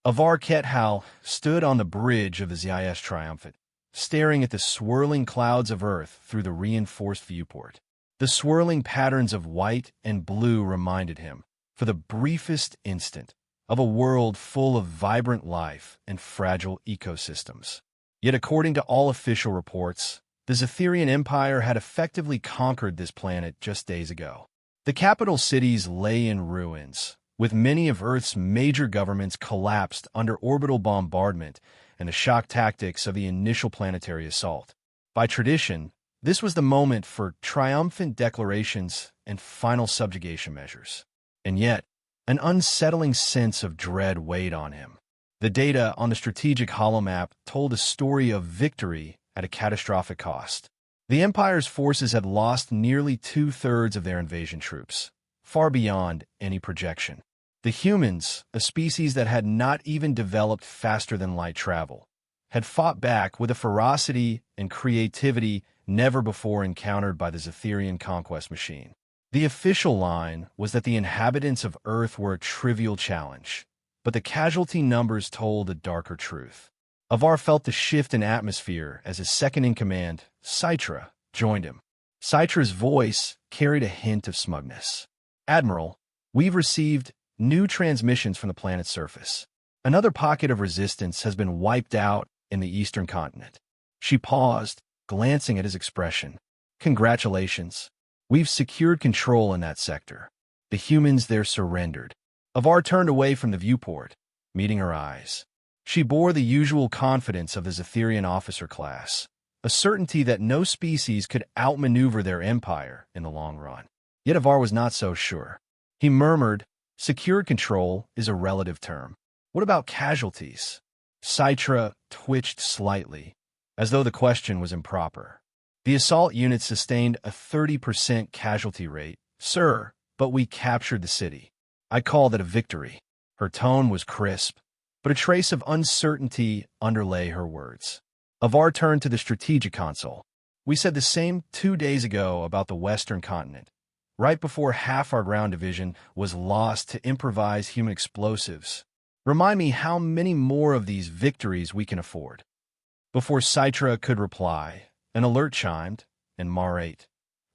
Avar Kethal stood on the bridge of the ZIS Triumphant, staring at the swirling clouds of Earth through the reinforced viewport. The swirling patterns of white and blue reminded him, for the briefest instant, of a world full of vibrant life and fragile ecosystems. Yet according to all official reports, the Zetherian Empire had effectively conquered this planet just days ago. The capital cities lay in ruins, with many of Earth's major governments collapsed under orbital bombardment and the shock tactics of the initial planetary assault. By tradition, this was the moment for triumphant declarations and final subjugation measures. And yet, an unsettling sense of dread weighed on him. The data on the strategic holomap told a story of victory at a catastrophic cost. The Empire's forces had lost nearly two-thirds of their invasion troops, far beyond any projection. The humans, a species that had not even developed faster-than-light travel, had fought back with a ferocity and creativity never before encountered by the Zetherian conquest machine. The official line was that the inhabitants of Earth were a trivial challenge, but the casualty numbers told a darker truth. Avar felt the shift in atmosphere as his second-in-command, Citra, joined him. Citra's voice carried a hint of smugness. "Admiral, we've received new transmissions from the planet's surface. Another pocket of resistance has been wiped out in the eastern continent." She paused, glancing at his expression. "Congratulations. We've secured control in that sector. The humans there surrendered." Avar turned away from the viewport, meeting her eyes. She bore the usual confidence of the Zetherian officer class, a certainty that no species could outmaneuver their empire in the long run. Yet Avar was not so sure. He murmured, "Secured control is a relative term. What about casualties?" Citra twitched slightly, as though the question was improper. "The assault unit sustained a 30% casualty rate, sir, but we captured the city. I call that a victory." Her tone was crisp, but a trace of uncertainty underlay her words. Avar turned to the strategic console. "We said the same 2 days ago about the Western continent, right before half our ground division was lost to improvised human explosives. Remind me how many more of these victories we can afford." Before Citra could reply, an alert chimed, and Mar-8,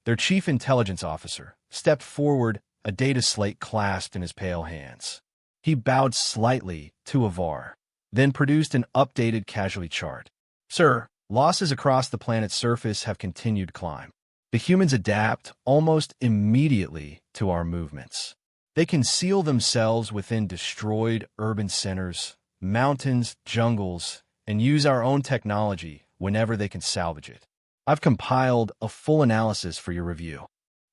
their chief intelligence officer, stepped forward, a data slate clasped in his pale hands. He bowed slightly to Avar, then produced an updated casualty chart. "Sir, losses across the planet's surface have continued to climb. The humans adapt almost immediately to our movements. They conceal themselves within destroyed urban centers, mountains, jungles, and use our own technology whenever they can salvage it. I've compiled a full analysis for your review."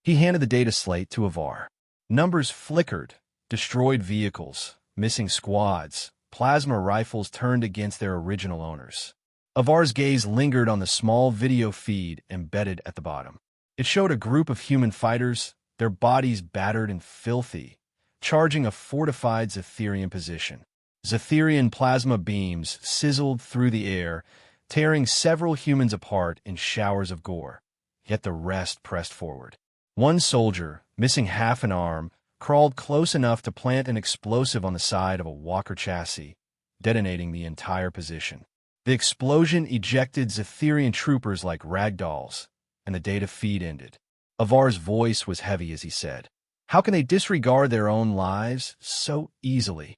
He handed the data slate to Avar. Numbers flickered: destroyed vehicles, missing squads, plasma rifles turned against their original owners. Avar's gaze lingered on the small video feed embedded at the bottom. It showed a group of human fighters, their bodies battered and filthy, charging a fortified Zetherian position. Zetherian plasma beams sizzled through the air, tearing several humans apart in showers of gore. Yet the rest pressed forward. One soldier, missing half an arm, crawled close enough to plant an explosive on the side of a Walker chassis, detonating the entire position. The explosion ejected Zetherian troopers like rag dolls, and the data feed ended. Avar's voice was heavy as he said, "How can they disregard their own lives so easily?"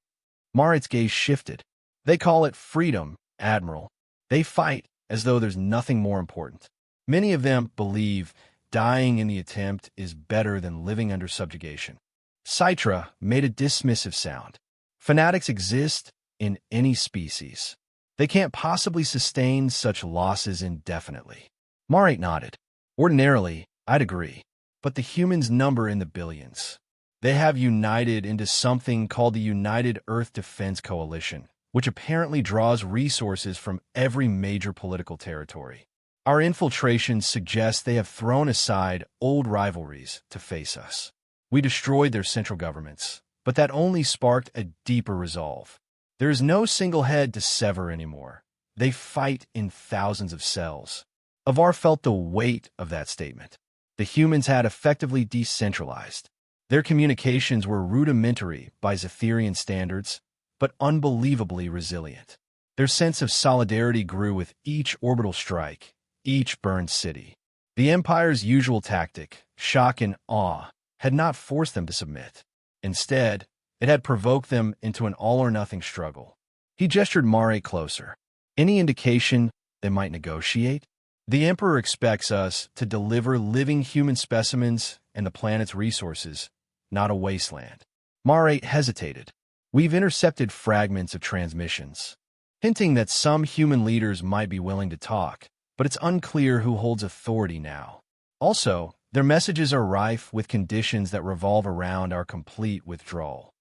Mar-8's gaze shifted. "They call it freedom, Admiral. They fight as though there's nothing more important. Many of them believe dying in the attempt is better than living under subjugation." Citra made a dismissive sound. "Fanatics exist in any species. They can't possibly sustain such losses indefinitely." Mar-8 nodded. "Ordinarily, I'd agree, but the humans number in the billions. They have united into something called the United Earth Defense Coalition, which apparently draws resources from every major political territory. Our infiltrations suggest they have thrown aside old rivalries to face us. We destroyed their central governments, but that only sparked a deeper resolve. There is no single head to sever anymore. They fight in thousands of cells." Avar felt the weight of that statement. The humans had effectively decentralized. Their communications were rudimentary by Zetherian standards, but unbelievably resilient. Their sense of solidarity grew with each orbital strike, each burned city. The Empire's usual tactic, shock and awe, had not forced them to submit. Instead, it had provoked them into an all-or-nothing struggle. He gestured Mare closer. Any indication they might negotiate? The Emperor expects us to deliver living human specimens and the planet's resources, not a wasteland. Mare hesitated. We've intercepted fragments of transmissions, hinting that some human leaders might be willing to talk, but it's unclear who holds authority now. Also, their messages are rife with conditions that revolve around our complete withdrawal.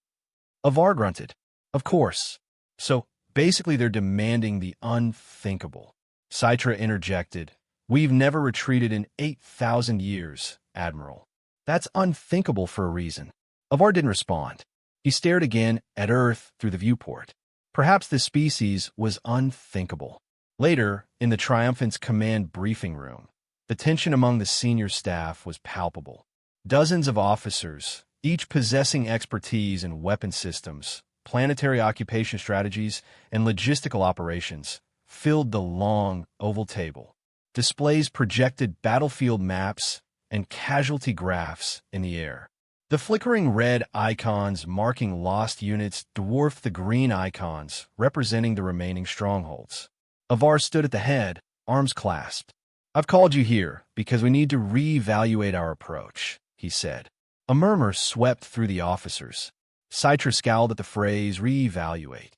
Avar grunted. Of course. So, basically they're demanding the unthinkable. Citra interjected. We've never retreated in 8,000 years, Admiral. That's unthinkable for a reason. Avar didn't respond. He stared again at Earth through the viewport. Perhaps this species was unthinkable. Later, in the Triumphant's command briefing room, the tension among the senior staff was palpable. Dozens of officers, each possessing expertise in weapon systems, planetary occupation strategies, and logistical operations, filled the long, oval table. Displays projected battlefield maps and casualty graphs in the air. The flickering red icons marking lost units dwarfed the green icons representing the remaining strongholds. Avar stood at the head, arms clasped. I've called you here because we need to reevaluate our approach, he said. A murmur swept through the officers. Citra scowled at the phrase reevaluate.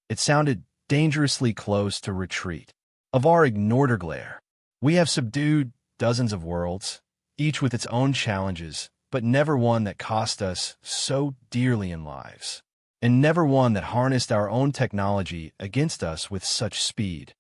It sounded dangerously close to retreat. Avar ignored her glare. We have subdued dozens of worlds, each with its own challenges, but never one that cost us so dearly in lives, and never one that harnessed our own technology against us with such speed.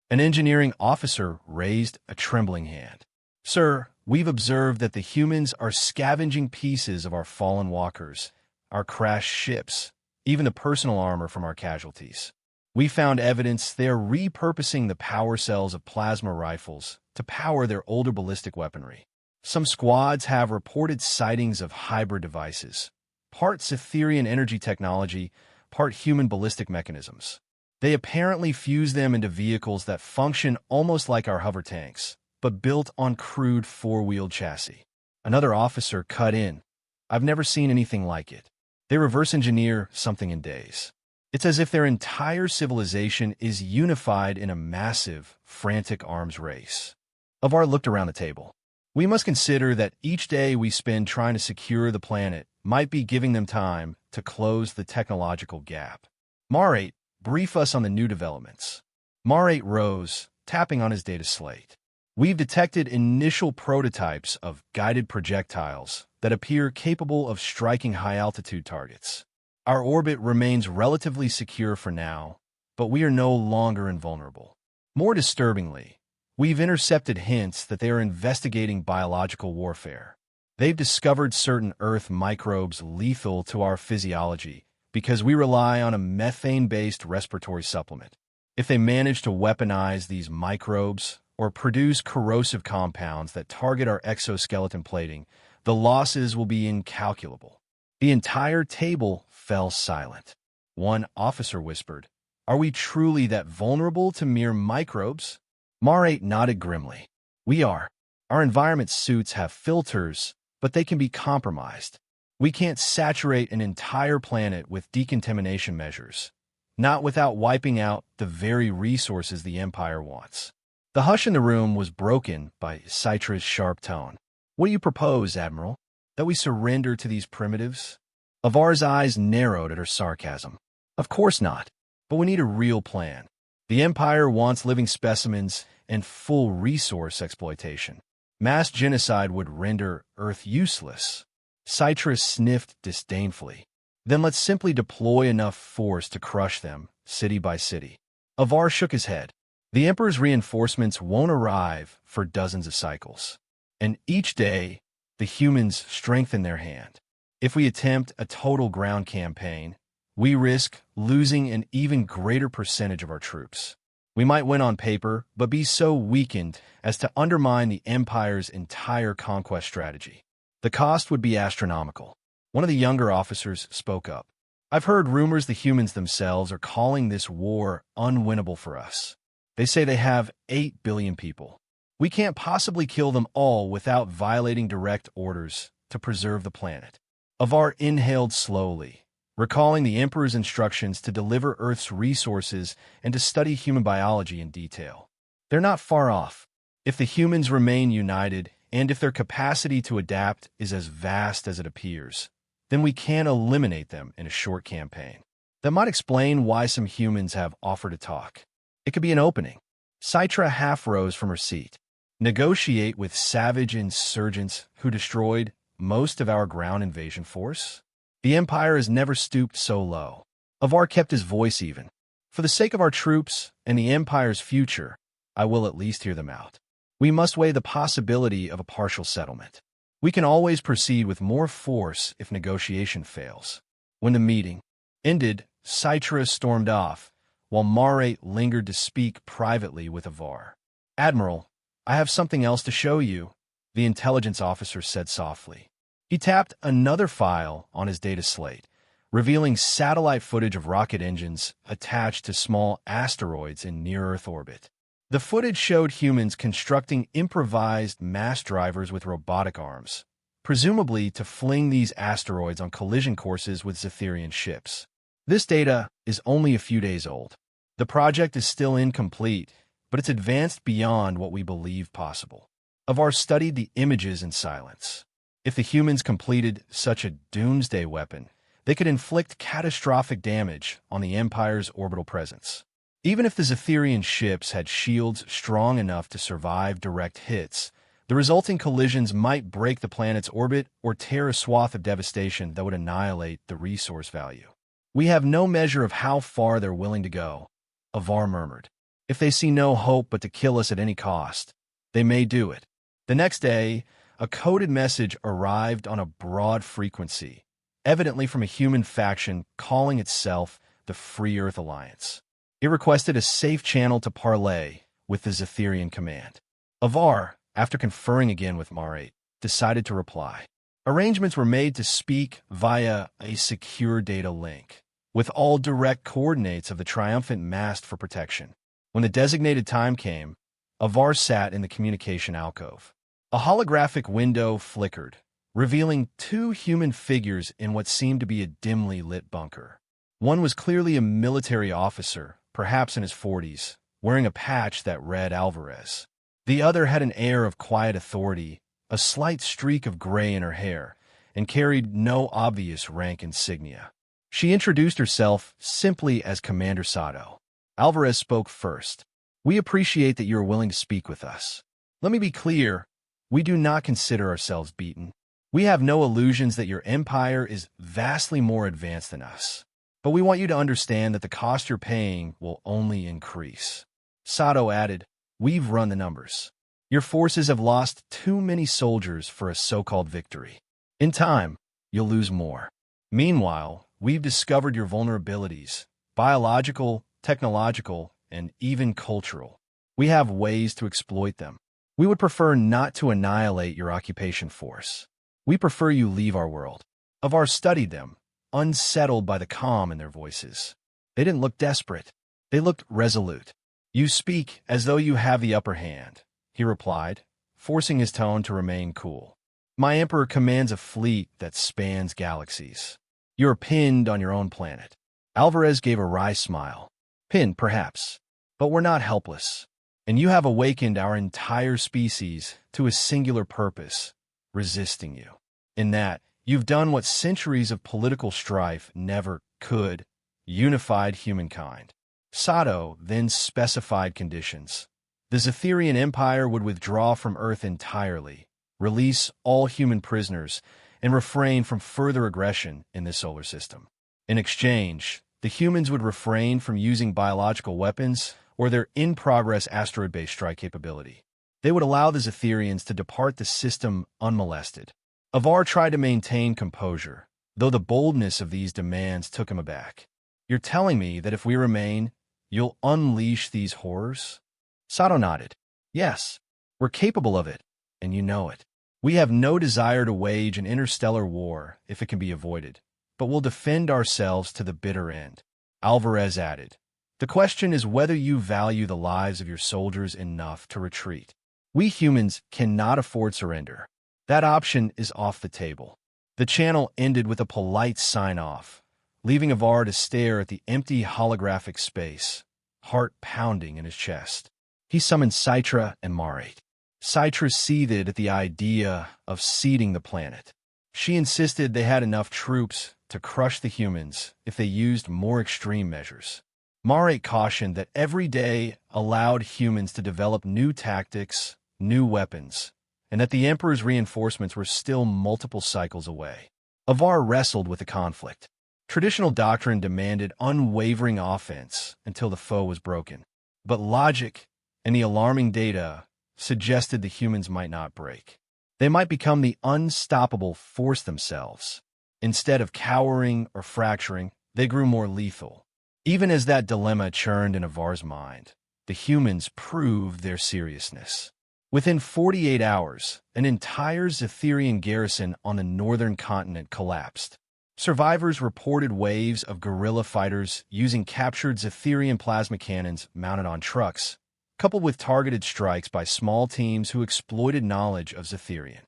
An engineering officer raised a trembling hand. Sir, we've observed that the humans are scavenging pieces of our fallen walkers, our crashed ships, even the personal armor from our casualties. We found evidence they are repurposing the power cells of plasma rifles to power their older ballistic weaponry. Some squads have reported sightings of hybrid devices, part Cytherian energy technology, part human ballistic mechanisms. They apparently fuse them into vehicles that function almost like our hover tanks, but built on crude four-wheeled chassis. Another officer cut in. I've never seen anything like it. They reverse engineer something in days. It's as if their entire civilization is unified in a massive, frantic arms race. Avar looked around the table. We must consider that each day we spend trying to secure the planet might be giving them time to close the technological gap. Mare, brief us on the new developments. Mare rose, tapping on his data slate. We've detected initial prototypes of guided projectiles that appear capable of striking high-altitude targets. Our orbit remains relatively secure for now, but we are no longer invulnerable. More disturbingly, we've intercepted hints that they are investigating biological warfare. They've discovered certain Earth microbes lethal to our physiology because we rely on a methane-based respiratory supplement. If they manage to weaponize these microbes or produce corrosive compounds that target our exoskeleton plating, the losses will be incalculable. The entire table fell silent. One officer whispered, Are we truly that vulnerable to mere microbes? Mare nodded grimly. We are. Our environment suits have filters, but they can be compromised. We can't saturate an entire planet with decontamination measures, not without wiping out the very resources the Empire wants. The hush in the room was broken by Citra's sharp tone. What do you propose, Admiral? That we surrender to these primitives? Avar's eyes narrowed at her sarcasm. Of course not, but we need a real plan. The Empire wants living specimens and full resource exploitation. Mass genocide would render Earth useless. Citra sniffed disdainfully. Then let's simply deploy enough force to crush them, city by city. Avar shook his head. The Emperor's reinforcements won't arrive for dozens of cycles. And each day, the humans strengthen their hand. If we attempt a total ground campaign, we risk losing an even greater percentage of our troops. We might win on paper, but be so weakened as to undermine the Empire's entire conquest strategy. The cost would be astronomical. One of the younger officers spoke up. I've heard rumors the humans themselves are calling this war unwinnable for us. They say they have 8 billion people. We can't possibly kill them all without violating direct orders to preserve the planet. Avar inhaled slowly, recalling the Emperor's instructions to deliver Earth's resources and to study human biology in detail. They're not far off. If the humans remain united, and if their capacity to adapt is as vast as it appears, then we can eliminate them in a short campaign. That might explain why some humans have offered to talk. It could be an opening. Citra half rose from her seat. Negotiate with savage insurgents who destroyed most of our ground invasion force? The Empire has never stooped so low. Avar kept his voice even. For the sake of our troops and the Empire's future, I will at least hear them out. We must weigh the possibility of a partial settlement. We can always proceed with more force if negotiation fails. When the meeting ended, Citra stormed off, while Mare lingered to speak privately with Avar. "Admiral, I have something else to show you," the intelligence officer said softly. He tapped another file on his data slate, revealing satellite footage of rocket engines attached to small asteroids in near-Earth orbit. The footage showed humans constructing improvised mass drivers with robotic arms, presumably to fling these asteroids on collision courses with Zetherian ships. This data is only a few days old. The project is still incomplete, but it's advanced beyond what we believe possible. Avar studied the images in silence. If the humans completed such a doomsday weapon, they could inflict catastrophic damage on the Empire's orbital presence. Even if the Zetherian ships had shields strong enough to survive direct hits, the resulting collisions might break the planet's orbit or tear a swath of devastation that would annihilate the resource value. "We have no measure of how far they're willing to go," Avar murmured. "If they see no hope but to kill us at any cost, they may do it." The next day, a coded message arrived on a broad frequency, evidently from a human faction calling itself the Free Earth Alliance. It requested a safe channel to parley with the Zetherian command. Avar, after conferring again with Mare, decided to reply. Arrangements were made to speak via a secure data link, with all direct coordinates of the triumphant mast for protection. When the designated time came, Avar sat in the communication alcove. A holographic window flickered, revealing 2 human figures in what seemed to be a dimly lit bunker. One was clearly a military officer, perhaps in his 40s, wearing a patch that read Alvarez. The other had an air of quiet authority, a slight streak of gray in her hair, and carried no obvious rank insignia. She introduced herself simply as Commander Sato. Alvarez spoke first. "We appreciate that you are willing to speak with us. Let me be clear, we do not consider ourselves beaten. We have no illusions that your empire is vastly more advanced than us. But we want you to understand that the cost you're paying will only increase." Sato added, "We've run the numbers. Your forces have lost too many soldiers for a so-called victory. In time, you'll lose more. Meanwhile, we've discovered your vulnerabilities, biological, technological, and even cultural. We have ways to exploit them. We would prefer not to annihilate your occupation force. We prefer you leave our world." Avar studied them, unsettled by the calm in their voices. They didn't look desperate. They looked resolute. "You speak as though you have the upper hand," he replied, forcing his tone to remain cool. "My emperor commands a fleet that spans galaxies. You're pinned on your own planet." Alvarez gave a wry smile. "Pinned, perhaps, but we're not helpless. And you have awakened our entire species to a singular purpose, resisting you. In that, you've done what centuries of political strife never could, unified humankind." Sato then specified conditions. The Zetherian Empire would withdraw from Earth entirely, release all human prisoners, and refrain from further aggression in this solar system. In exchange, the humans would refrain from using biological weapons or their in-progress asteroid-based strike capability. They would allow the Zetherians to depart the system unmolested. Avar tried to maintain composure, though the boldness of these demands took him aback. "You're telling me that if we remain, you'll unleash these horrors?" Sato nodded. "Yes, we're capable of it, and you know it. We have no desire to wage an interstellar war if it can be avoided. but we'll defend ourselves to the bitter end. Alvarez added, "The question is whether you value the lives of your soldiers enough to retreat. We humans cannot afford surrender. That option is off the table." The channel ended with a polite sign-off, leaving Avar to stare at the empty holographic space, heart pounding in his chest. He summoned Citra and Marate. Citra seethed at the idea of ceding the planet. She insisted they had enough troops to crush the humans if they used more extreme measures. Marate cautioned that every day allowed humans to develop new tactics, new weapons, and that the Emperor's reinforcements were still multiple cycles away. Avar wrestled with the conflict. Traditional doctrine demanded unwavering offense until the foe was broken. But logic and the alarming data suggested the humans might not break. They might become the unstoppable force themselves. Instead of cowering or fracturing, they grew more lethal. Even as that dilemma churned in Avar's mind, the humans proved their seriousness. Within 48 hours, an entire Zetherian garrison on the northern continent collapsed. Survivors reported waves of guerrilla fighters using captured Zetherian plasma cannons mounted on trucks, coupled with targeted strikes by small teams who exploited knowledge of Zetherian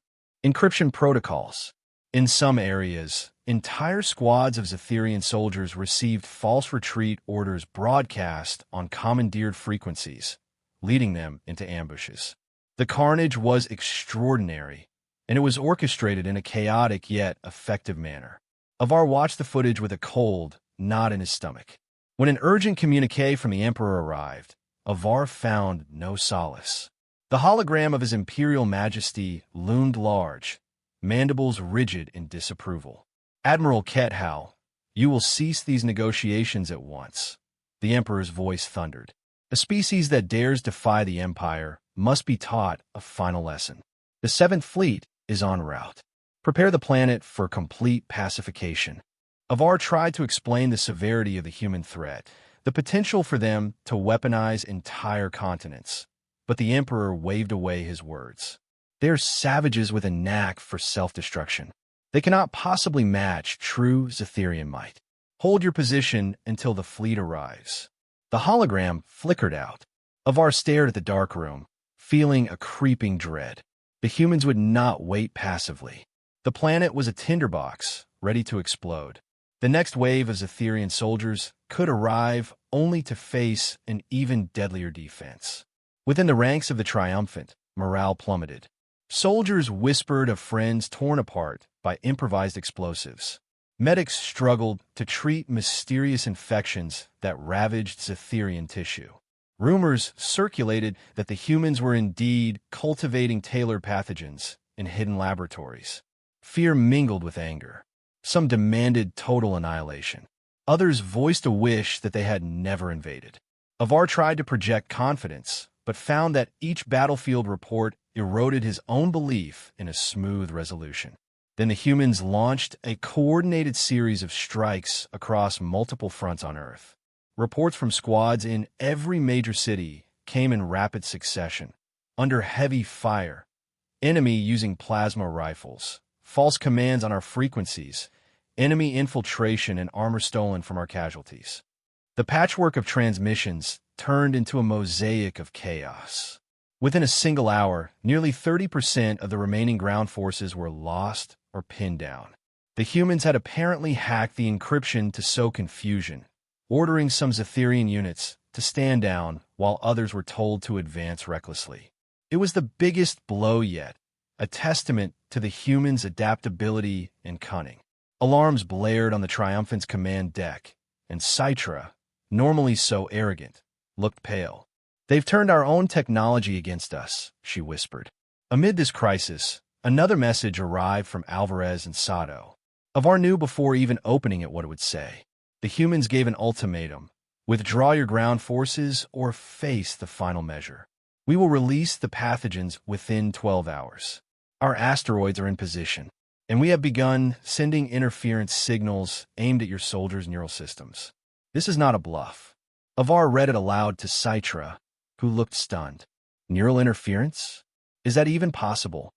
encryption protocols. In some areas, entire squads of Zetherian soldiers received false retreat orders broadcast on commandeered frequencies, leading them into ambushes. The carnage was extraordinary, and it was orchestrated in a chaotic yet effective manner. Avar watched the footage with a cold knot in his stomach. When an urgent communique from the Emperor arrived, Avar found no solace. The hologram of his Imperial Majesty loomed large, mandibles rigid in disapproval. "Admiral Kethal, you will cease these negotiations at once," the Emperor's voice thundered. "A species that dares defy the Empire must be taught a final lesson. The Seventh Fleet is en route. Prepare the planet for complete pacification." Avar tried to explain the severity of the human threat, the potential for them to weaponize entire continents, but the Emperor waved away his words. "They're savages with a knack for self-destruction. They cannot possibly match true Zetherian might. Hold your position until the fleet arrives." The hologram flickered out. Avar stared at the dark room, feeling a creeping dread. The humans would not wait passively. The planet was a tinderbox, ready to explode. The next wave of Zetherian soldiers could arrive only to face an even deadlier defense. Within the ranks of the triumphant, morale plummeted. Soldiers whispered of friends torn apart by improvised explosives. Medics struggled to treat mysterious infections that ravaged Zetherian tissue. Rumors circulated that the humans were indeed cultivating tailored pathogens in hidden laboratories. Fear mingled with anger. Some demanded total annihilation. Others voiced a wish that they had never invaded. Avar tried to project confidence, but found that each battlefield report eroded his own belief in a smooth resolution. Then the humans launched a coordinated series of strikes across multiple fronts on Earth. Reports from squads in every major city came in rapid succession, under heavy fire, enemy using plasma rifles, false commands on our frequencies, enemy infiltration and armor stolen from our casualties. The patchwork of transmissions turned into a mosaic of chaos. Within a single hour, nearly 30% of the remaining ground forces were lost or pinned down. The humans had apparently hacked the encryption to sow confusion, ordering some Zetherian units to stand down while others were told to advance recklessly. It was the biggest blow yet, a testament to the humans' adaptability and cunning. Alarms blared on the Triumphant's command deck, and Citra, normally so arrogant, looked pale. "They've turned our own technology against us," she whispered. Amid this crisis, another message arrived from Alvarez and Sato. Avar knew before even opening it what it would say. The humans gave an ultimatum: withdraw your ground forces or face the final measure. We will release the pathogens within 12 hours. Our asteroids are in position, and we have begun sending interference signals aimed at your soldiers' neural systems. This is not a bluff. Avar read it aloud to Citra, who looked stunned. Neural interference? Is that even possible?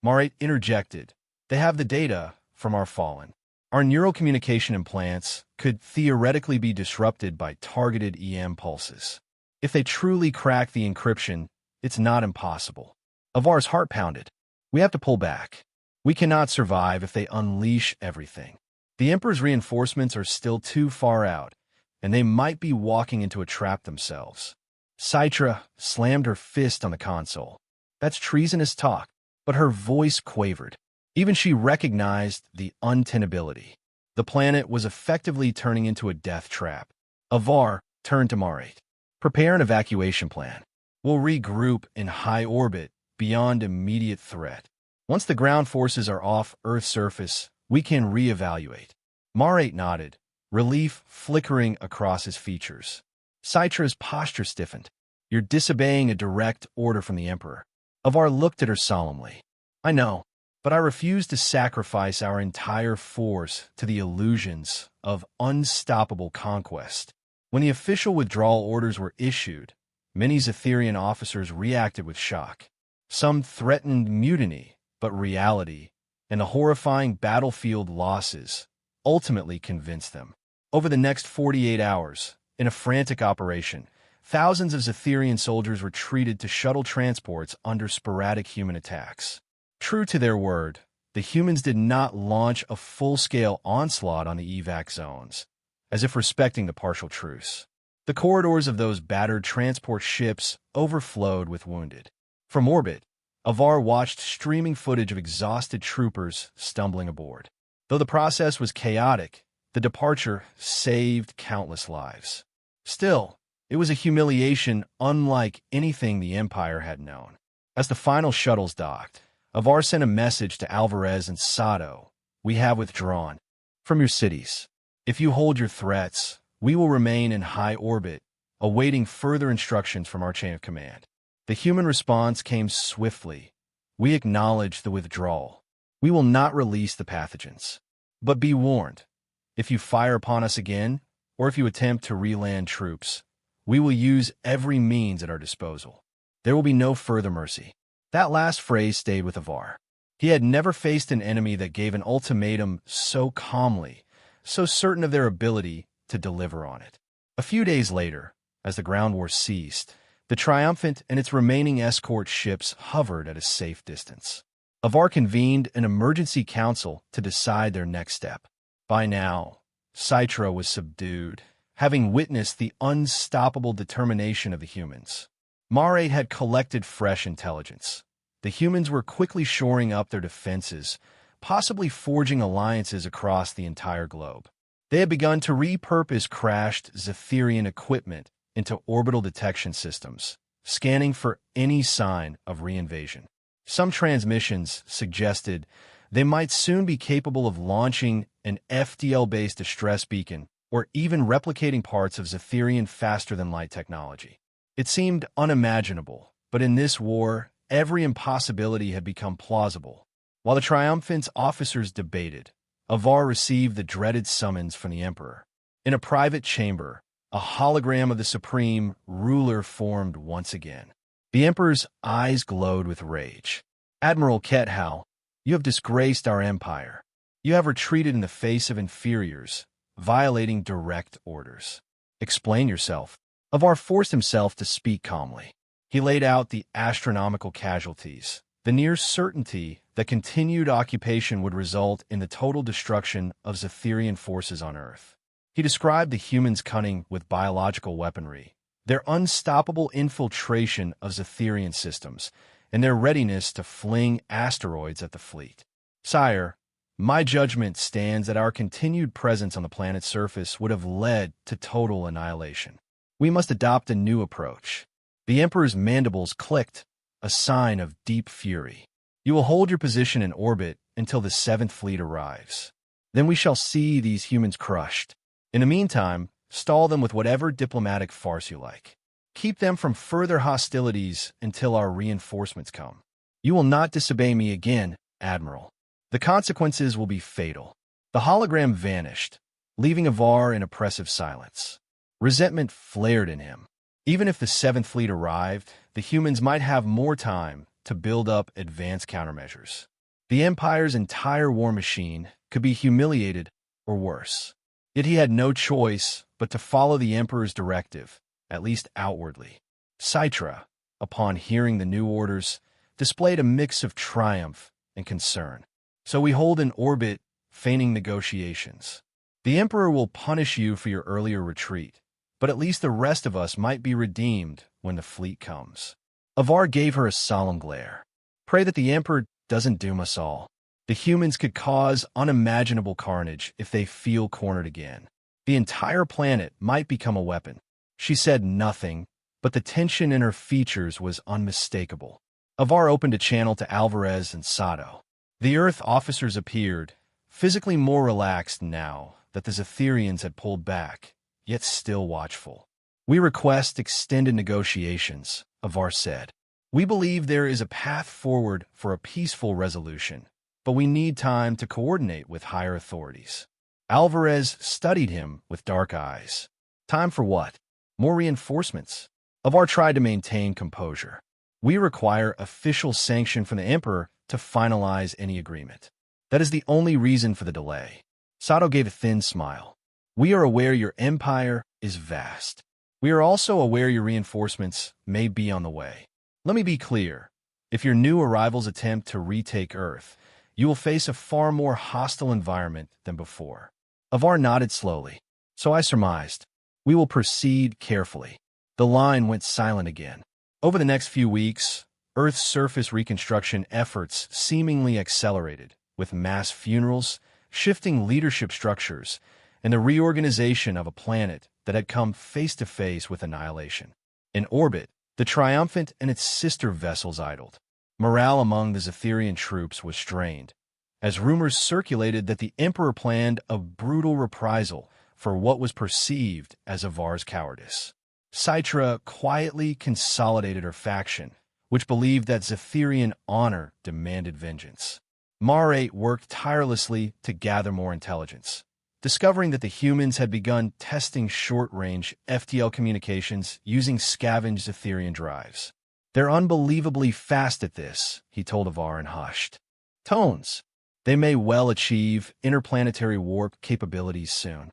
Marate interjected. They have the data from our fallen. Our neural communication implants could theoretically be disrupted by targeted EM pulses. If they truly crack the encryption, it's not impossible. Avar's heart pounded. We have to pull back. We cannot survive if they unleash everything. The Emperor's reinforcements are still too far out, and they might be walking into a trap themselves. Citra slammed her fist on the console. That's treasonous talk, but her voice quavered. Even she recognized the untenability. The planet was effectively turning into a death trap. Avar turned to Marate. Prepare an evacuation plan. We'll regroup in high orbit beyond immediate threat. Once the ground forces are off Earth's surface, we can reevaluate. Marate nodded, relief flickering across his features. Citra's posture stiffened. You're disobeying a direct order from the Emperor. Avar looked at her solemnly. I know, but I refuse to sacrifice our entire force to the illusions of unstoppable conquest. When the official withdrawal orders were issued, many Zetherian officers reacted with shock. Some threatened mutiny, but reality and the horrifying battlefield losses ultimately convinced them. Over the next 48 hours, in a frantic operation, thousands of Zetherian soldiers retreated to shuttle transports under sporadic human attacks. True to their word, the humans did not launch a full-scale onslaught on the evac zones, as if respecting the partial truce. The corridors of those battered transport ships overflowed with wounded. From orbit, Avar watched streaming footage of exhausted troopers stumbling aboard. Though the process was chaotic, the departure saved countless lives. Still, it was a humiliation unlike anything the Empire had known. As the final shuttles docked, Avar sent a message to Alvarez and Sato. We have withdrawn from your cities. If you hold your threats, we will remain in high orbit, awaiting further instructions from our chain of command. The human response came swiftly. We acknowledge the withdrawal. We will not release the pathogens. But be warned, if you fire upon us again, or if you attempt to reland troops, we will use every means at our disposal. There will be no further mercy. That last phrase stayed with Avar. He had never faced an enemy that gave an ultimatum so calmly, so certain of their ability to deliver on it. A few days later, as the ground war ceased, the Triumphant and its remaining escort ships hovered at a safe distance. Avar convened an emergency council to decide their next step. By now, Citra was subdued, having witnessed the unstoppable determination of the humans. Marate had collected fresh intelligence. The humans were quickly shoring up their defenses, possibly forging alliances across the entire globe. They had begun to repurpose crashed Zetherian equipment into orbital detection systems, scanning for any sign of reinvasion. Some transmissions suggested they might soon be capable of launching an FDL-based distress beacon or even replicating parts of Zetherian faster-than-light technology. It seemed unimaginable, but in this war, every impossibility had become plausible. While the Triumphant's officers debated, Avar received the dreaded summons from the Emperor. In a private chamber, a hologram of the Supreme Ruler formed once again. The Emperor's eyes glowed with rage. Admiral Kethal, you have disgraced our empire. You have retreated in the face of inferiors, violating direct orders. Explain yourself. Avar forced himself to speak calmly. He laid out the astronomical casualties, the near certainty that continued occupation would result in the total destruction of Zetherian forces on Earth. He described the humans' cunning with biological weaponry, their unstoppable infiltration of Zetherian systems, and their readiness to fling asteroids at the fleet. Sire, my judgment stands that our continued presence on the planet's surface would have led to total annihilation. We must adopt a new approach. The Emperor's mandibles clicked, a sign of deep fury. You will hold your position in orbit until the 7th Fleet arrives. Then we shall see these humans crushed. In the meantime, stall them with whatever diplomatic farce you like. Keep them from further hostilities until our reinforcements come. You will not disobey me again, Admiral. The consequences will be fatal. The hologram vanished, leaving Avar in oppressive silence. Resentment flared in him. Even if the 7th Fleet arrived, the humans might have more time to build up advanced countermeasures. The Empire's entire war machine could be humiliated or worse. Yet he had no choice but to follow the Emperor's directive, at least outwardly. Citra, upon hearing the new orders, displayed a mix of triumph and concern. "So we hold in orbit, feigning negotiations. The Emperor will punish you for your earlier retreat, but at least the rest of us might be redeemed when the fleet comes." Avar gave her a solemn glare. "Pray that the Emperor doesn't doom us all. The humans could cause unimaginable carnage if they feel cornered again. The entire planet might become a weapon." She said nothing, but the tension in her features was unmistakable. Avar opened a channel to Alvarez and Sato. The Earth officers appeared, physically more relaxed now that the Zetherians had pulled back, yet still watchful. "We request extended negotiations," Avar said. "We believe there is a path forward for a peaceful resolution, but we need time to coordinate with higher authorities." Alvarez studied him with dark eyes. "Time for what? More reinforcements?" Avar tried to maintain composure. "We require official sanction from the Emperor to finalize any agreement. That is the only reason for the delay." Sato gave a thin smile. "We are aware your empire is vast. We are also aware your reinforcements may be on the way. Let me be clear. If your new arrivals attempt to retake Earth, you will face a far more hostile environment than before." Avar nodded slowly. "So I surmised. We will proceed carefully." The line went silent again. Over the next few weeks, Earth's surface reconstruction efforts seemingly accelerated, with mass funerals, shifting leadership structures, and the reorganization of a planet that had come face-to-face with annihilation. In orbit, the Triumphant and its sister vessels idled. Morale among the Zetherian troops was strained, as rumors circulated that the Emperor planned a brutal reprisal for what was perceived as Avar's cowardice. Citra quietly consolidated her faction, which believed that Zetherian honor demanded vengeance. Mare worked tirelessly to gather more intelligence, discovering that the humans had begun testing short-range FTL communications using scavenged Zetherian drives. "They're unbelievably fast at this," he told Avar in hushed tones. "They may well achieve interplanetary warp capabilities soon."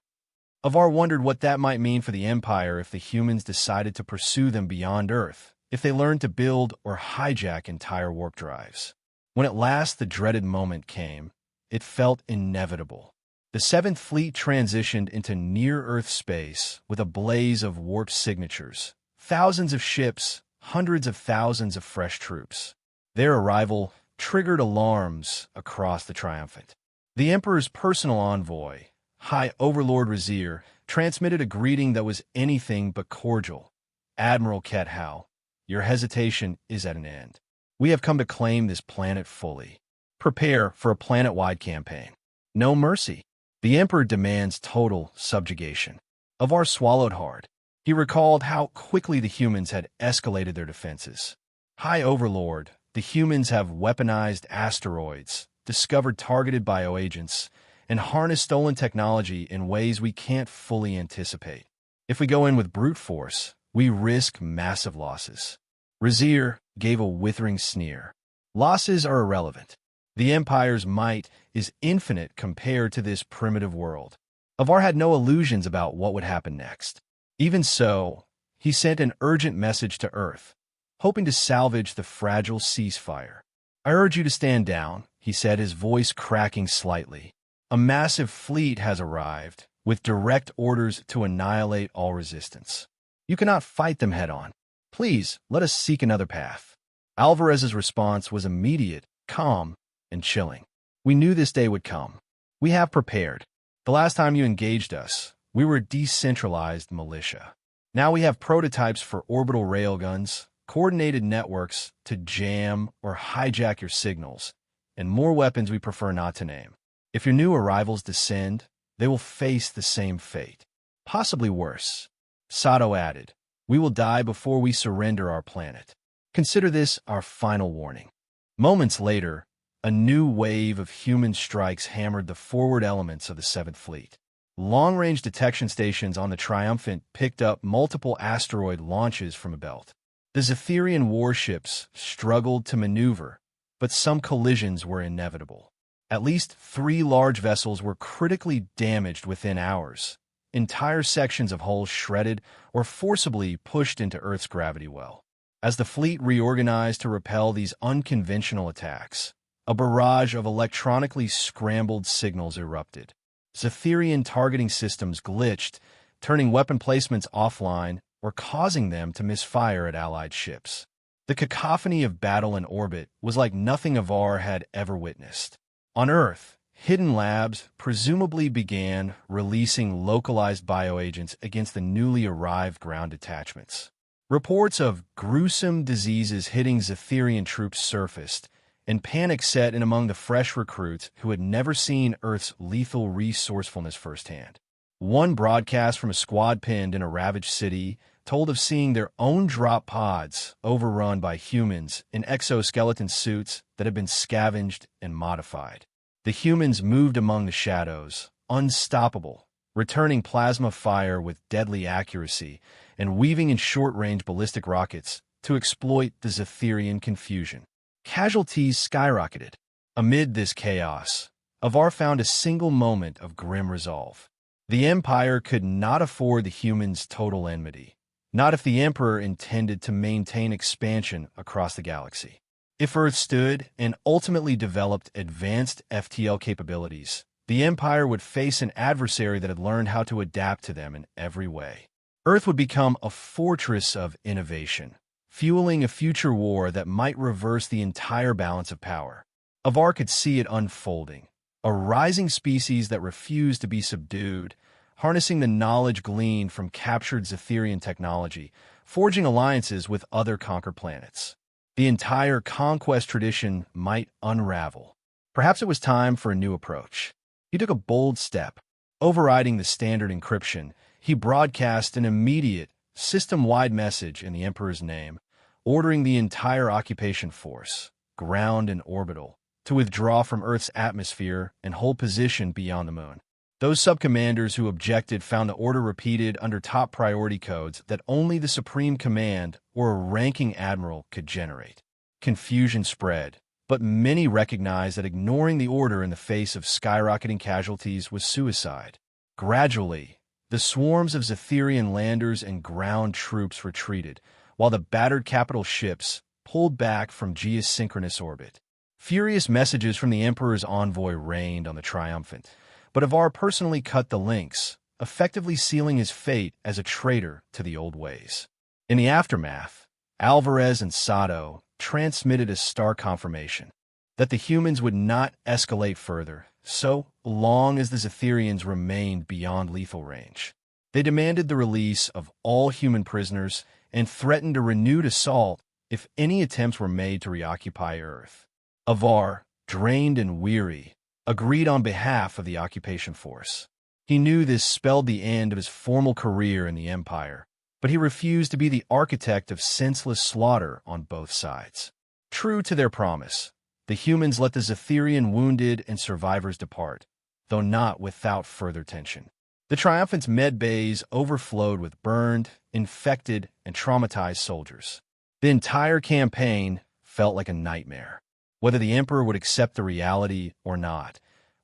Avar wondered what that might mean for the Empire if the humans decided to pursue them beyond Earth, if they learned to build or hijack entire warp drives. When at last the dreaded moment came, it felt inevitable. The Seventh Fleet transitioned into near-Earth space with a blaze of warp signatures, thousands of ships, hundreds of thousands of fresh troops. Their arrival triggered alarms across the Triumphant. The Emperor's personal envoy, High Overlord Razir, transmitted a greeting that was anything but cordial. "Admiral Kethal, your hesitation is at an end. We have come to claim this planet fully. Prepare for a planet-wide campaign. No mercy. The Emperor demands total subjugation." Avar swallowed hard. He recalled how quickly the humans had escalated their defenses. "High Overlord, the humans have weaponized asteroids, discovered targeted bioagents, and harness stolen technology in ways we can't fully anticipate. If we go in with brute force, we risk massive losses." Razir gave a withering sneer. "Losses are irrelevant. The Empire's might is infinite compared to this primitive world." Avar had no illusions about what would happen next. Even so, he sent an urgent message to Earth, hoping to salvage the fragile ceasefire. "I urge you to stand down," he said, his voice cracking slightly. "A massive fleet has arrived, with direct orders to annihilate all resistance. You cannot fight them head-on. Please, let us seek another path." Alvarez's response was immediate, calm, and chilling. "We knew this day would come. We have prepared. The last time you engaged us, we were a decentralized militia. Now we have prototypes for orbital railguns, coordinated networks to jam or hijack your signals, and more weapons we prefer not to name. If your new arrivals descend, they will face the same fate. Possibly worse." Sato added, "We will die before we surrender our planet. Consider this our final warning." Moments later, a new wave of human strikes hammered the forward elements of the Seventh Fleet. Long-range detection stations on the Triumphant picked up multiple asteroid launches from a belt. The Zetherian warships struggled to maneuver, but some collisions were inevitable. At least 3 large vessels were critically damaged within hours, entire sections of hulls shredded or forcibly pushed into Earth's gravity well. As the fleet reorganized to repel these unconventional attacks, a barrage of electronically scrambled signals erupted. Zetherian targeting systems glitched, turning weapon placements offline or causing them to misfire at Allied ships. The cacophony of battle in orbit was like nothing Avar had ever witnessed. On Earth, hidden labs presumably began releasing localized bioagents against the newly arrived ground detachments. Reports of gruesome diseases hitting Zetherian troops surfaced, and panic set in among the fresh recruits who had never seen Earth's lethal resourcefulness firsthand. One broadcast from a squad pinned in a ravaged city told of seeing their own drop pods overrun by humans in exoskeleton suits that had been scavenged and modified. The humans moved among the shadows, unstoppable, returning plasma fire with deadly accuracy and weaving in short-range ballistic rockets to exploit the Zetherian confusion. Casualties skyrocketed. Amid this chaos, Avar found a single moment of grim resolve. The Empire could not afford the humans' total enmity, not if the Emperor intended to maintain expansion across the galaxy. If Earth stood and ultimately developed advanced FTL capabilities, the Empire would face an adversary that had learned how to adapt to them in every way. Earth would become a fortress of innovation, fueling a future war that might reverse the entire balance of power. Avar could see it unfolding, a rising species that refused to be subdued, harnessing the knowledge gleaned from captured Zetherian technology, forging alliances with other conquered planets. The entire conquest tradition might unravel. Perhaps it was time for a new approach. He took a bold step. Overriding the standard encryption, he broadcast an immediate, system-wide message in the Emperor's name, ordering the entire occupation force, ground and orbital, to withdraw from Earth's atmosphere and hold position beyond the moon. Those subcommanders who objected found the order repeated under top priority codes that only the Supreme Command or a ranking admiral could generate. Confusion spread, but many recognized that ignoring the order in the face of skyrocketing casualties was suicide. Gradually, the swarms of Zetherian landers and ground troops retreated, while the battered capital ships pulled back from geosynchronous orbit. Furious messages from the Emperor's envoy rained on the Triumphant, but Avar personally cut the links, effectively sealing his fate as a traitor to the old ways. In the aftermath, Alvarez and Sato transmitted a stark confirmation that the humans would not escalate further so long as the Zetherians remained beyond lethal range. They demanded the release of all human prisoners and threatened a renewed assault if any attempts were made to reoccupy Earth. Avar, drained and weary, agreed on behalf of the occupation force. He knew this spelled the end of his formal career in the Empire, but he refused to be the architect of senseless slaughter on both sides. True to their promise, the humans let the Zetherian wounded and survivors depart, though not without further tension. The Triumphant's med bays overflowed with burned, infected, and traumatized soldiers. The entire campaign felt like a nightmare. Whether the Emperor would accept the reality or not,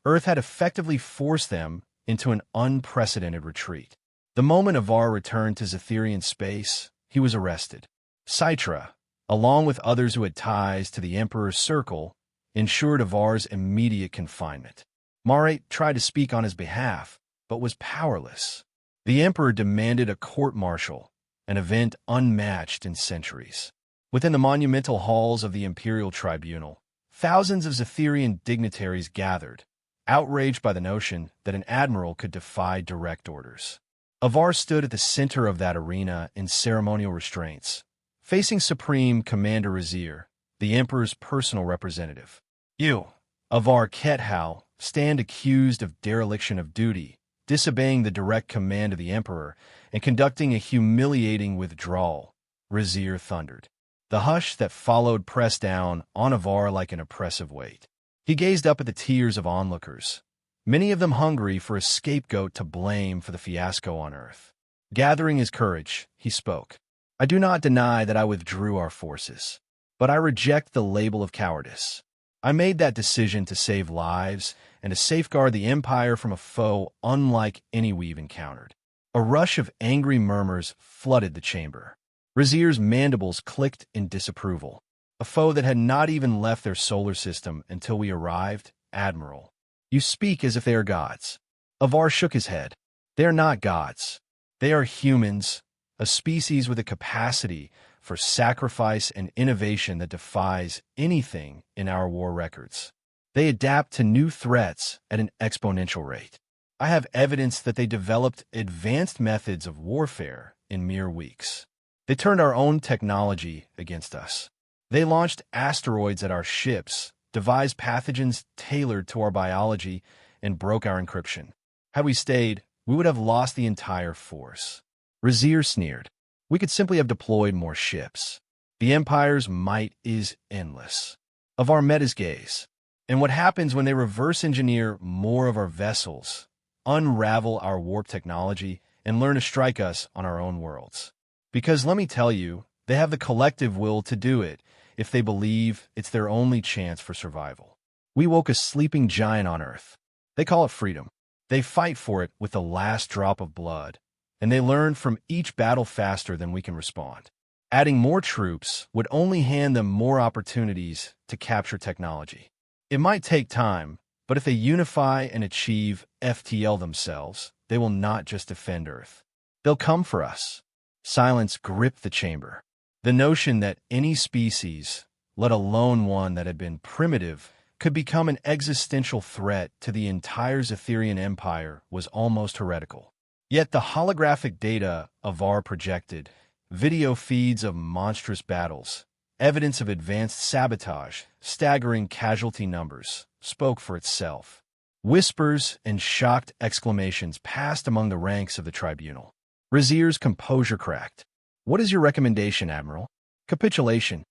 Earth had effectively forced them into an unprecedented retreat. The moment Avar returned to Zetherian space, he was arrested. Citra, along with others who had ties to the Emperor's circle, ensured Avar's immediate confinement. Marate tried to speak on his behalf, but was powerless. The Emperor demanded a court-martial, an event unmatched in centuries. Within the monumental halls of the Imperial Tribunal, thousands of Zetherian dignitaries gathered, outraged by the notion that an admiral could defy direct orders. Avar stood at the center of that arena in ceremonial restraints, facing Supreme Commander Razir, the Emperor's personal representative. You, Avar Kethal, stand accused of dereliction of duty, disobeying the direct command of the Emperor, and conducting a humiliating withdrawal, Razir thundered. The hush that followed pressed down on Avar like an oppressive weight. He gazed up at the tiers of onlookers, many of them hungry for a scapegoat to blame for the fiasco on Earth. Gathering his courage, he spoke. I do not deny that I withdrew our forces, but I reject the label of cowardice. I made that decision to save lives and to safeguard the Empire from a foe unlike any we've encountered. A rush of angry murmurs flooded the chamber. Razir's mandibles clicked in disapproval. A foe that had not even left their solar system until we arrived, Admiral. You speak as if they are gods. Avar shook his head. They are not gods. They are humans, a species with a capacity for sacrifice and innovation that defies anything in our war records. They adapt to new threats at an exponential rate. I have evidence that they developed advanced methods of warfare in mere weeks. They turned our own technology against us. They launched asteroids at our ships, devised pathogens tailored to our biology, and broke our encryption. Had we stayed, we would have lost the entire force. Razir sneered. We could simply have deployed more ships. The Empire's might is endless. Avar met his gaze. And what happens when they reverse engineer more of our vessels, unravel our warp technology, and learn to strike us on our own worlds? Because let me tell you, they have the collective will to do it if they believe it's their only chance for survival. We woke a sleeping giant on Earth. They call it freedom. They fight for it with the last drop of blood, and they learn from each battle faster than we can respond. Adding more troops would only hand them more opportunities to capture technology. It might take time, but if they unify and achieve FTL themselves, they will not just defend Earth. They'll come for us. Silence gripped the chamber. The notion that any species, let alone one that had been primitive, could become an existential threat to the entire Zetherian Empire was almost heretical. Yet the holographic data Avar projected, video feeds of monstrous battles, evidence of advanced sabotage, staggering casualty numbers, spoke for itself. Whispers and shocked exclamations passed among the ranks of the tribunal. Razir's composure cracked. What is your recommendation, Admiral? Capitulation.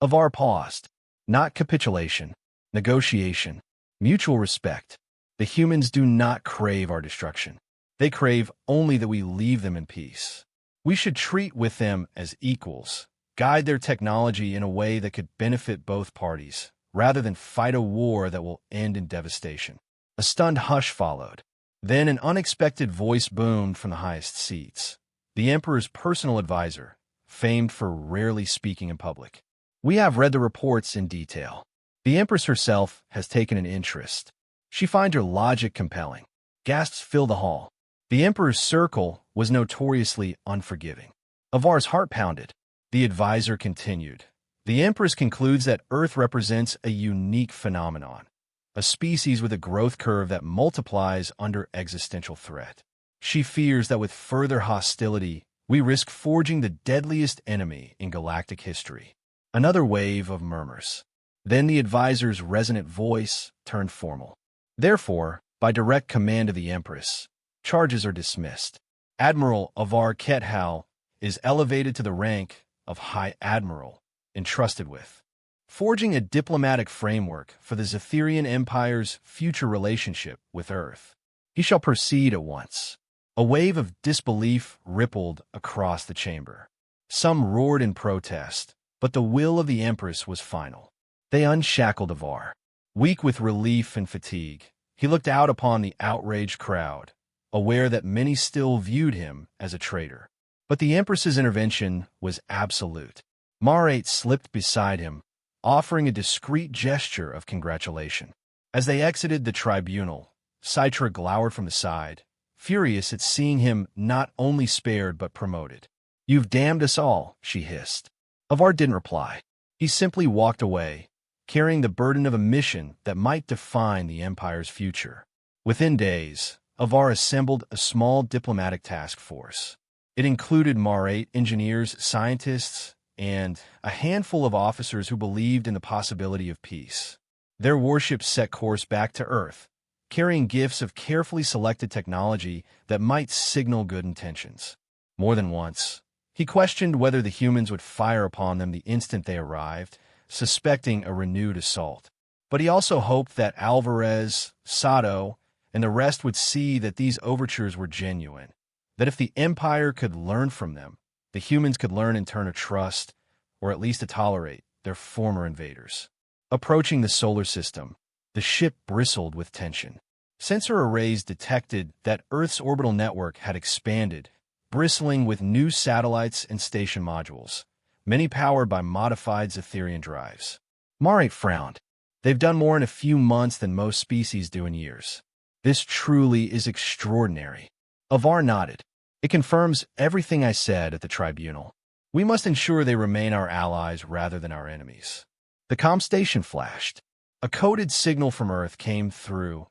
Avar paused. Not capitulation. Negotiation. Mutual respect. The humans do not crave our destruction. They crave only that we leave them in peace. We should treat with them as equals, guide their technology in a way that could benefit both parties, rather than fight a war that will end in devastation. A stunned hush followed. Then an unexpected voice boomed from the highest seats. The Emperor's personal advisor, famed for rarely speaking in public. We have read the reports in detail. The Empress herself has taken an interest. She finds your logic compelling. Gasps fill the hall. The Emperor's circle was notoriously unforgiving. Avar's heart pounded. The advisor continued. The Empress concludes that Earth represents a unique phenomenon, a species with a growth curve that multiplies under existential threat. She fears that with further hostility, we risk forging the deadliest enemy in galactic history. Another wave of murmurs. Then the advisor's resonant voice turned formal. Therefore, by direct command of the Empress, charges are dismissed. Admiral Avar Kethal is elevated to the rank of High Admiral, entrusted with forging a diplomatic framework for the Zetherian Empire's future relationship with Earth. He shall proceed at once. A wave of disbelief rippled across the chamber. Some roared in protest, but the will of the Empress was final. They unshackled Avar. Weak with relief and fatigue, he looked out upon the outraged crowd, aware that many still viewed him as a traitor. But the Empress's intervention was absolute. Marate slipped beside him, offering a discreet gesture of congratulation. As they exited the tribunal, Citra glowered from the side, furious at seeing him not only spared but promoted. "You've damned us all," she hissed. Avar didn't reply. He simply walked away, carrying the burden of a mission that might define the Empire's future. Within days, Avar assembled a small diplomatic task force. It included Marate engineers, scientists, and a handful of officers who believed in the possibility of peace. Their warships set course back to Earth, carrying gifts of carefully selected technology that might signal good intentions. More than once, he questioned whether the humans would fire upon them the instant they arrived, suspecting a renewed assault. But he also hoped that Alvarez, Sato, and the rest would see that these overtures were genuine, that if the Empire could learn from them, the humans could learn in turn to trust, or at least to tolerate, their former invaders. Approaching the solar system, the ship bristled with tension. Sensor arrays detected that Earth's orbital network had expanded, bristling with new satellites and station modules, many powered by modified Zetherian drives. Mare frowned. They've done more in a few months than most species do in years. This truly is extraordinary. Avar nodded. It confirms everything I said at the tribunal. We must ensure they remain our allies rather than our enemies. The comm station flashed. A coded signal from Earth came through.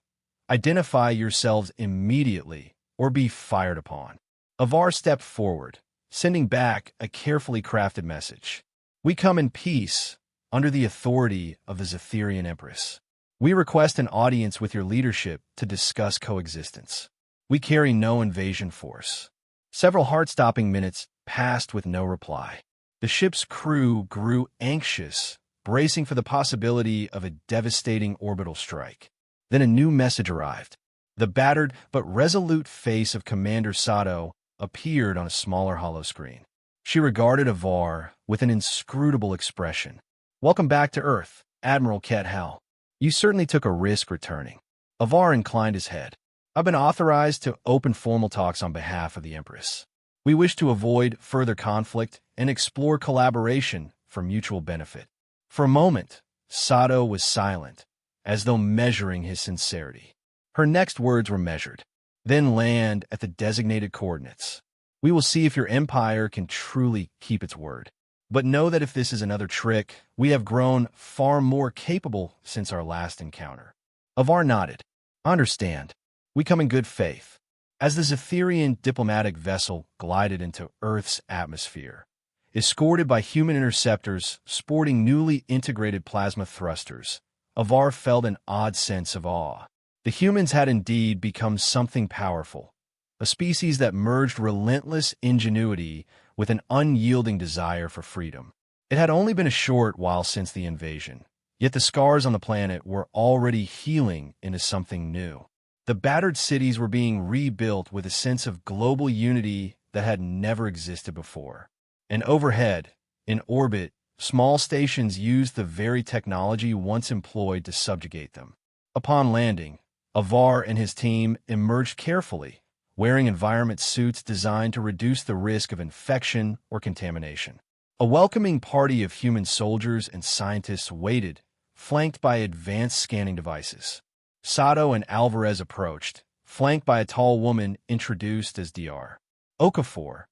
Identify yourselves immediately or be fired upon. Avar stepped forward, sending back a carefully crafted message. We come in peace, under the authority of the Zetherian Empress. We request an audience with your leadership to discuss coexistence. We carry no invasion force. Several heart-stopping minutes passed with no reply. The ship's crew grew anxious, bracing for the possibility of a devastating orbital strike. Then a new message arrived. The battered but resolute face of Commander Sato appeared on a smaller hollow screen. She regarded Avar with an inscrutable expression. Welcome back to Earth, Admiral Ket Hal. You certainly took a risk returning. Avar inclined his head. I've been authorized to open formal talks on behalf of the Empress. We wish to avoid further conflict and explore collaboration for mutual benefit. For a moment, Sato was silent, as though measuring his sincerity. Her next words were measured. Then land at the designated coordinates. We will see if your empire can truly keep its word. But know that if this is another trick, we have grown far more capable since our last encounter. Avar nodded. I understand. We come in good faith. As the Zetherian diplomatic vessel glided into Earth's atmosphere, escorted by human interceptors sporting newly integrated plasma thrusters, Avar felt an odd sense of awe. The humans had indeed become something powerful, a species that merged relentless ingenuity with an unyielding desire for freedom. It had only been a short while since the invasion, yet the scars on the planet were already healing into something new. The battered cities were being rebuilt with a sense of global unity that had never existed before. And overhead, in orbit, small stations used the very technology once employed to subjugate them. Upon landing, Avar and his team emerged carefully, wearing environment suits designed to reduce the risk of infection or contamination. A welcoming party of human soldiers and scientists waited, flanked by advanced scanning devices. Sato and Alvarez approached, flanked by a tall woman introduced as Dr. Okafor,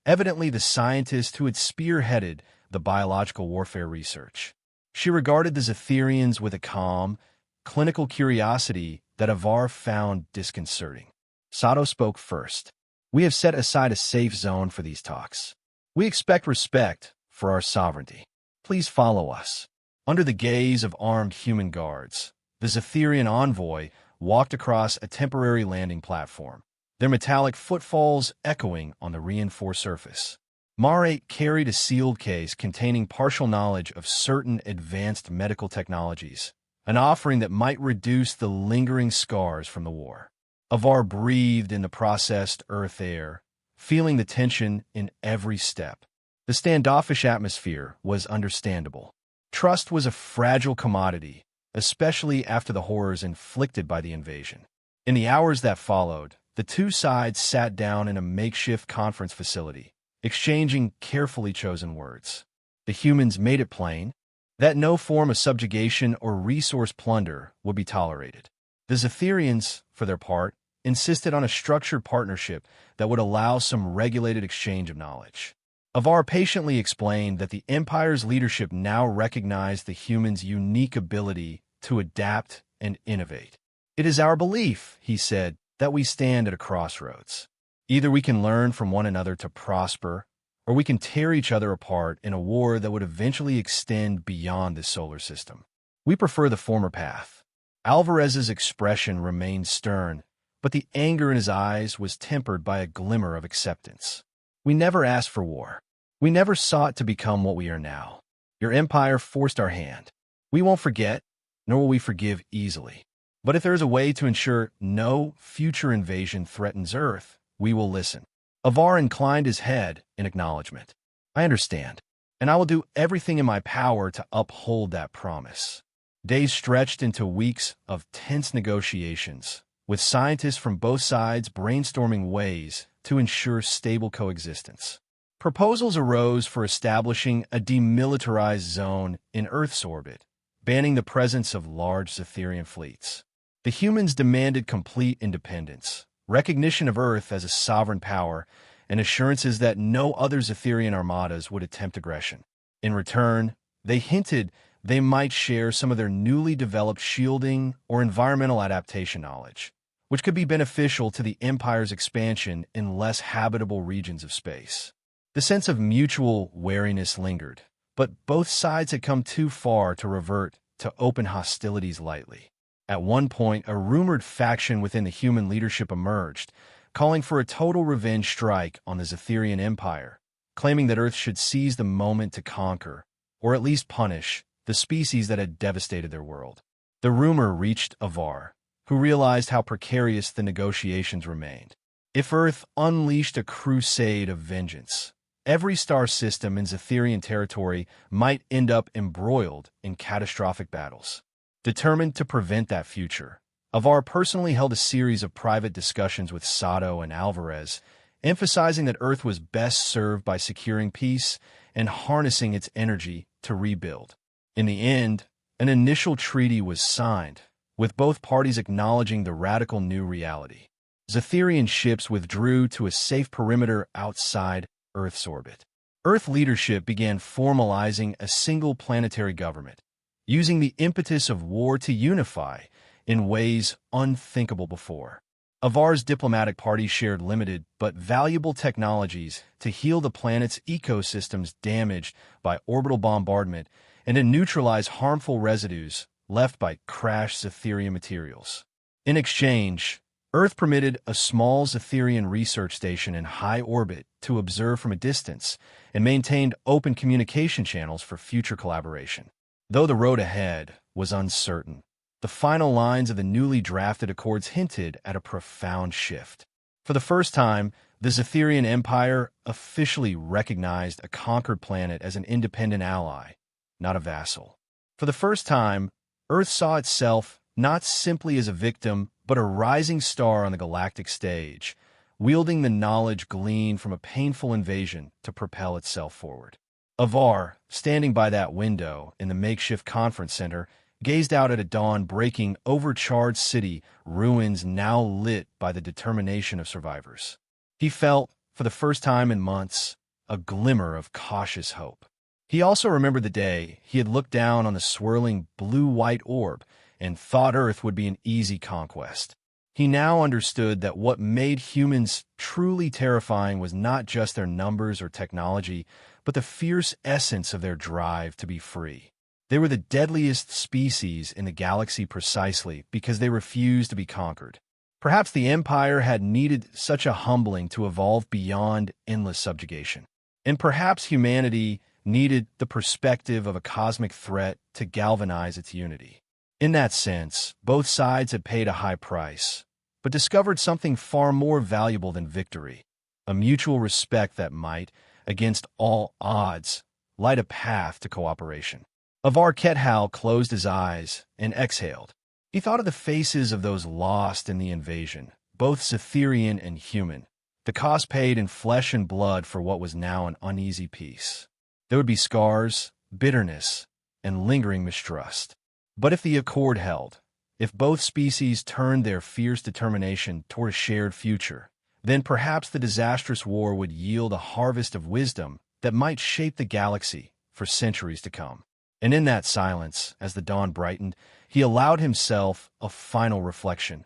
evidently the scientist who had spearheaded the biological warfare research. She regarded the Zetherians with a calm, clinical curiosity that Avar found disconcerting. Sato spoke first. We have set aside a safe zone for these talks. We expect respect for our sovereignty. Please follow us. Under the gaze of armed human guards, the Zetherian envoy walked across a temporary landing platform, their metallic footfalls echoing on the reinforced surface. Mare carried a sealed case containing partial knowledge of certain advanced medical technologies, an offering that might reduce the lingering scars from the war. Avar breathed in the processed earth air, feeling the tension in every step. The standoffish atmosphere was understandable. Trust was a fragile commodity, especially after the horrors inflicted by the invasion. In the hours that followed, the two sides sat down in a makeshift conference facility, exchanging carefully chosen words. The humans made it plain that no form of subjugation or resource plunder would be tolerated. The Zetherians, for their part, insisted on a structured partnership that would allow some regulated exchange of knowledge. Avar patiently explained that the Empire's leadership now recognized the humans' unique ability to adapt and innovate. It is our belief, he said, that we stand at a crossroads. Either we can learn from one another to prosper, or we can tear each other apart in a war that would eventually extend beyond this solar system. We prefer the former path. Alvarez's expression remained stern, but the anger in his eyes was tempered by a glimmer of acceptance. We never asked for war. We never sought to become what we are now. Your empire forced our hand. We won't forget, nor will we forgive easily. But if there is a way to ensure no future invasion threatens Earth, we will listen. Avar inclined his head in acknowledgement. I understand, and I will do everything in my power to uphold that promise. Days stretched into weeks of tense negotiations, with scientists from both sides brainstorming ways to ensure stable coexistence. Proposals arose for establishing a demilitarized zone in Earth's orbit, banning the presence of large Cytherian fleets. The humans demanded complete independence, recognition of Earth as a sovereign power, and assurances that no other Cytherian armadas would attempt aggression. In return, they hinted they might share some of their newly developed shielding or environmental adaptation knowledge, which could be beneficial to the Empire's expansion in less habitable regions of space. The sense of mutual wariness lingered, but both sides had come too far to revert to open hostilities lightly. At one point, a rumored faction within the human leadership emerged, calling for a total revenge strike on the Cytherian Empire, claiming that Earth should seize the moment to conquer, or at least punish, the species that had devastated their world. The rumor reached Avar, who realized how precarious the negotiations remained. If Earth unleashed a crusade of vengeance, every star system in Cytherian territory might end up embroiled in catastrophic battles. Determined to prevent that future, Avar personally held a series of private discussions with Sato and Alvarez, emphasizing that Earth was best served by securing peace and harnessing its energy to rebuild. In the end, an initial treaty was signed, with both parties acknowledging the radical new reality. Cytherian ships withdrew to a safe perimeter outside Earth's orbit. Earth leadership began formalizing a single planetary government, using the impetus of war to unify in ways unthinkable before. Avar's diplomatic party shared limited but valuable technologies to heal the planet's ecosystems damaged by orbital bombardment and to neutralize harmful residues left by crashed Cytherian materials. In exchange, Earth permitted a small Cytherian research station in high orbit to observe from a distance and maintained open communication channels for future collaboration. Though the road ahead was uncertain, the final lines of the newly drafted accords hinted at a profound shift. For the first time, the Cytherian Empire officially recognized a conquered planet as an independent ally, not a vassal. For the first time, Earth saw itself not simply as a victim, but a rising star on the galactic stage, wielding the knowledge gleaned from a painful invasion to propel itself forward. Avar, standing by that window in the makeshift conference center, gazed out at a dawn-breaking, overcharged city, ruins now lit by the determination of survivors. He felt, for the first time in months, a glimmer of cautious hope. He also remembered the day he had looked down on the swirling blue-white orb and thought Earth would be an easy conquest. He now understood that what made humans truly terrifying was not just their numbers or technology, but the fierce essence of their drive to be free. They were the deadliest species in the galaxy precisely because they refused to be conquered. Perhaps the Empire had needed such a humbling to evolve beyond endless subjugation. And perhaps humanity needed the perspective of a cosmic threat to galvanize its unity. In that sense, both sides had paid a high price, but discovered something far more valuable than victory, a mutual respect that might, against all odds, light a path to cooperation. Avar Kethal closed his eyes and exhaled. He thought of the faces of those lost in the invasion, both Cytherian and human, the cost paid in flesh and blood for what was now an uneasy peace. There would be scars, bitterness, and lingering mistrust. But if the accord held, if both species turned their fierce determination toward a shared future, then perhaps the disastrous war would yield a harvest of wisdom that might shape the galaxy for centuries to come. And in that silence, as the dawn brightened, he allowed himself a final reflection.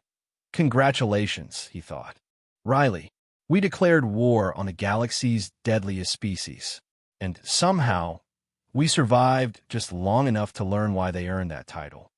Congratulations, he thought. Riley, we declared war on the galaxy's deadliest species. And somehow, we survived just long enough to learn why they earned that title.